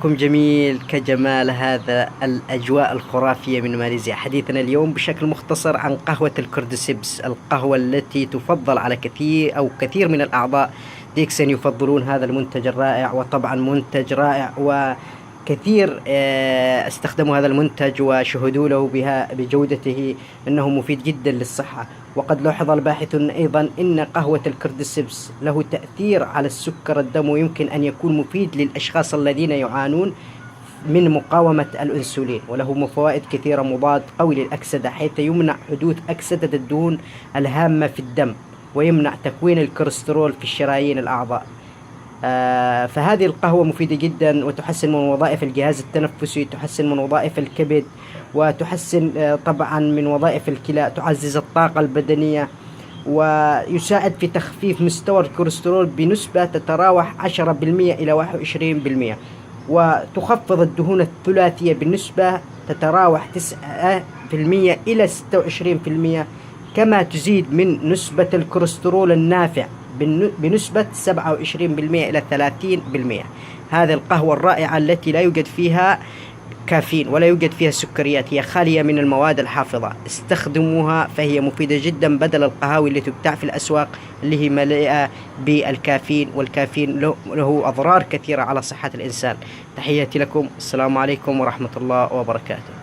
نهاركم جميل كجمال هذا الأجواء الخرافية من ماليزيا. حديثنا اليوم بشكل مختصر عن قهوة الكردسبس، القهوة التي تفضل على كثير من الأعضاء. ديكسن يفضلون هذا المنتج الرائع، وطبعا منتج رائع وكثير استخدموا هذا المنتج وشهدوا له بجودته أنه مفيد جدا للصحة. وقد لاحظ الباحثون أيضا أن قهوة الكردسبس له تأثير على السكر الدم، ويمكن أن يكون مفيد للأشخاص الذين يعانون من مقاومة الأنسولين، وله فوائد كثيرة، مضاد قوي للأكسدة حيث يمنع حدوث أكسدة الدهون الهامة في الدم، ويمنع تكوين الكوليسترول في الشرايين الأعضاء. فهذه القهوة مفيدة جدا وتحسن من وظائف الجهاز التنفسي، تحسن من وظائف الكبد، وتحسن طبعا من وظائف الكلى، تعزز الطاقة البدنية، ويساعد في تخفيف مستوى الكوليسترول بنسبة تتراوح 10% إلى 21%، وتخفض الدهون الثلاثية بنسبة تتراوح 9% إلى 26%، كما تزيد من نسبة الكوليسترول النافع بنسبة 27% إلى 30%. هذه القهوة الرائعة التي لا يوجد فيها كافيين ولا يوجد فيها سكريات، هي خالية من المواد الحافظة. استخدموها فهي مفيدة جدا بدل القهاوي التي تباع في الأسواق اللي هي مليئة بالكافيين، والكافيين له أضرار كثيرة على صحة الإنسان. تحياتي لكم، السلام عليكم ورحمة الله وبركاته.